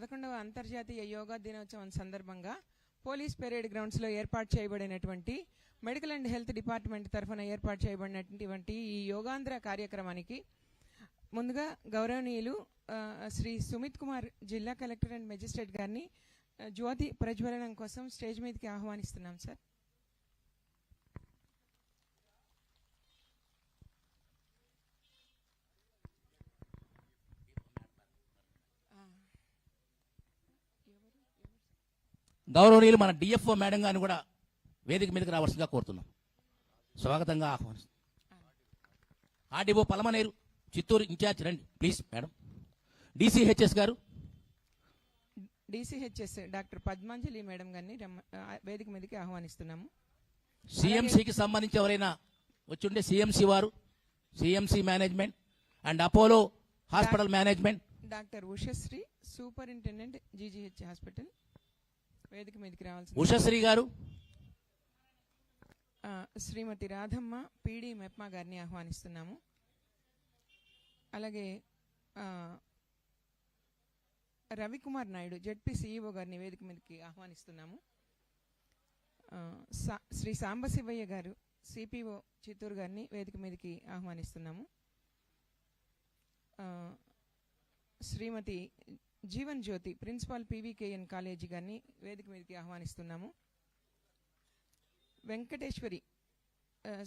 11వ అంతర్జాతీయ యోగా దినోత్సవం సందర్భంగా పోలీస్ పెరేడ్ గ్రౌండ్స్లో ఏర్పాటు చేయబడినటువంటి మెడికల్ అండ్ హెల్త్ డిపార్ట్మెంట్ తరఫున ఏర్పాటు చేయబడినటువంటి ఈ యోగాంధ్ర కార్యక్రమానికి ముందుగా గౌరవనీయులు శ్రీ సుమిత్ కుమార్ జిల్లా కలెక్టర్ అండ్ మెజిస్ట్రేట్ గారిని జ్యోతి ప్రజ్వలనం కోసం స్టేజ్ మీదకి ఆహ్వానిస్తున్నాం సార్. గౌరవనీయులు మన డిఎఫ్ఓ మేడం గారిని కూడా వేదిక మీదకి రావాల్సిందిగా కోరుతున్నాం. స్వాగతంగా ఆహ్వానిస్తున్నాం. ఆర్డీఓ పలమనేరు చిత్తూరు ఇన్ఛార్జ్ రండి ప్లీజ్ మేడం. డిసిహెచ్ఎస్ గారు, డిసిహెచ్ఎస్ డాక్టర్ పద్మాంజలి మేడం గారిని వేదిక మీదకి ఆహ్వానిస్తున్నాము. సిఎంసికి సంబంధించి ఎవరైనా వచ్చి సిఎంసి వారు, CMC management and Apollo hospital management, doctor Ushasri superintendent GGH hospital వేదిక మీదకి రావాల్సి. ఉషశ్రీ గారు, శ్రీమతి రాధమ్మ పీడి మెప్మా గారిని ఆహ్వానిస్తున్నాము. అలాగే రవికుమార్ నాయుడు జెడ్పీ సిఇఓ గారిని వేదిక మీదకి ఆహ్వానిస్తున్నాము. శ్రీ సాంబశివయ్య గారు సిపిఓ చిత్తూరు గారిని వేదిక మీదకి ఆహ్వానిస్తున్నాము. శ్రీమతి Jeevan Jyoti principal PVKN college గారిని వేదిక మీదకి ఆహ్వానిస్తున్నాము. వెంకటేశ్వరి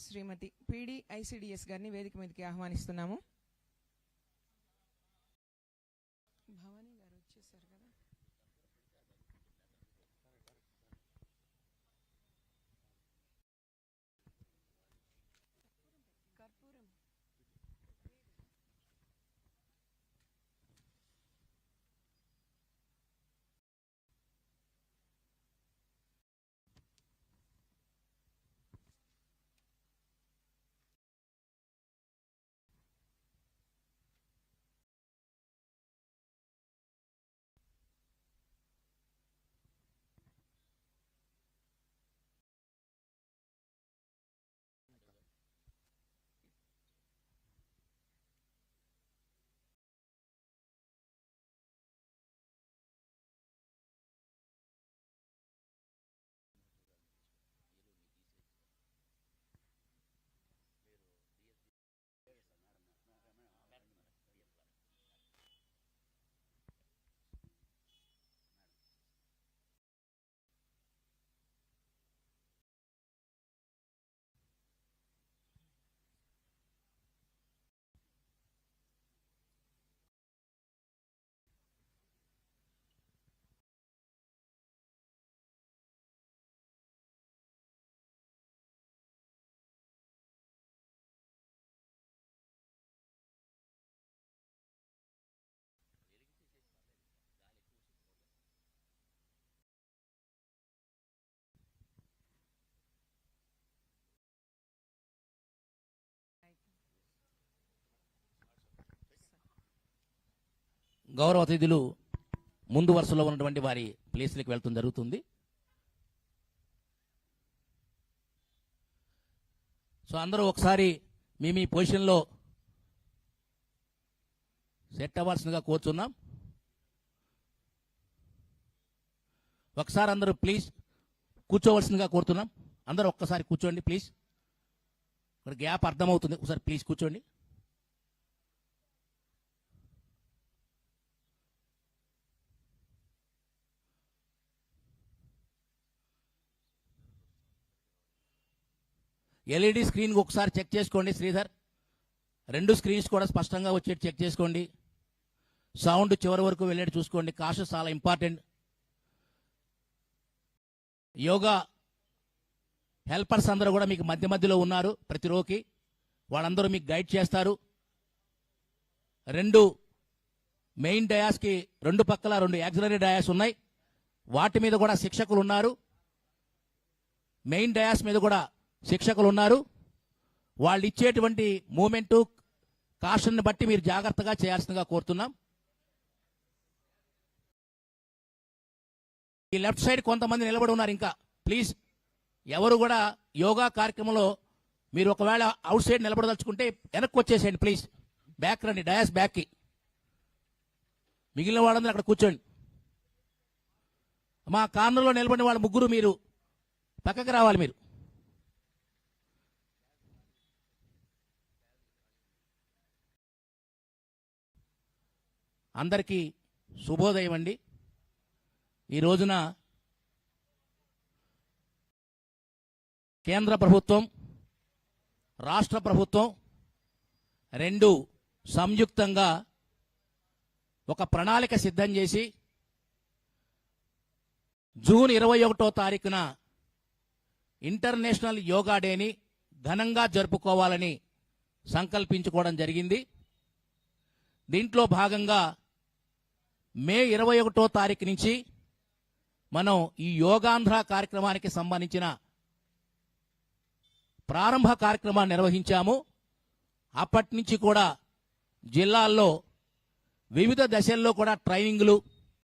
శ్రీమతి పీడి ఐసిడిఎస్ గారిని వేదిక మీదకి ఆహ్వానిస్తున్నాము. భవానీ గారు వచ్చేసారు కదా. కర్పూరం గౌరవ అతిథులు ముందు వరుసలో ఉన్నటువంటి వారి ప్లేస్లకు వెళ్తూ జరుగుతుంది. సో అందరూ ఒకసారి మీ పొజిషన్లో సెట్ అవ్వాల్సిందిగా కోరుచున్నాం. ఒకసారి అందరూ ప్లీజ్ కూర్చోవలసిందిగా కోరుతున్నాం. అందరూ ఒక్కసారి కూర్చోండి ప్లీజ్. ఇక్కడ గ్యాప్ అర్థమవుతుంది, ఒకసారి ప్లీజ్ కూర్చోండి. ఎల్ఈడి స్క్రీన్ ఒకసారి చెక్ చేసుకోండి శ్రీధర్. 2 స్క్రీన్స్ కూడా స్పష్టంగా వచ్చేది చెక్ చేసుకోండి. సౌండ్ చివరి వరకు వెళ్ళేది చూసుకోండి. కాషస్ చాలా ఇంపార్టెంట్. యోగా హెల్పర్స్ అందరూ కూడా మీకు మధ్యలో ఉన్నారు. ప్రతి రోకి వాళ్ళందరూ మీకు గైడ్ చేస్తారు. 2 మెయిన్ డయాస్కి 2 పక్కల 2 యాక్సిలరీ డయాస్ ఉన్నాయి. వాటి మీద కూడా శిక్షకులు ఉన్నారు. మెయిన్ డయాస్ మీద కూడా శిక్షకులు ఉన్నారు. వాళ్ళు ఇచ్చేటువంటి మూమెంటు కాషన్ బట్టి మీరు జాగ్రత్తగా చేయాల్సిందిగా కోరుతున్నాం. ఈ లెఫ్ట్ సైడ్ కొంతమంది నిలబడి ఉన్నారు. ఇంకా ప్లీజ్ ఎవరు కూడా యోగా కార్యక్రమంలో మీరు ఒకవేళ అవుట్ సైడ్ నిలబడదలుచుకుంటే వెనక్కి వచ్చేసేయండి ప్లీజ్. బ్యాక్ రండి, డయాస్ బ్యాక్కి. మిగిలిన వాళ్ళందరూ అక్కడ కూర్చోండి. మా కార్నర్లో నిలబడిన వాళ్ళ ముగ్గురు మీరు పక్కకి రావాలి. మీరు అందరికీ శుభోదయం అండి. ఈ రోజున కేంద్ర ప్రభుత్వం, రాష్ట్ర ప్రభుత్వం రెండు సంయుక్తంగా ఒక ప్రణాళిక సిద్ధం చేసి జూన్ 21వ తారీఖున ఇంటర్నేషనల్ యోగా డేని ఘనంగా జరుపుకోవాలని సంకల్పించుకోవడం జరిగింది. దీంట్లో భాగంగా మే 21వ తారీఖు నుంచి మనం ఈ యోగాంధ్ర కార్యక్రమానికి సంబంధించిన ప్రారంభ కార్యక్రమాన్ని నిర్వహించాము. అప్పటి నుంచి కూడా జిల్లాల్లో వివిధ దశల్లో కూడా ట్రైనింగ్లు,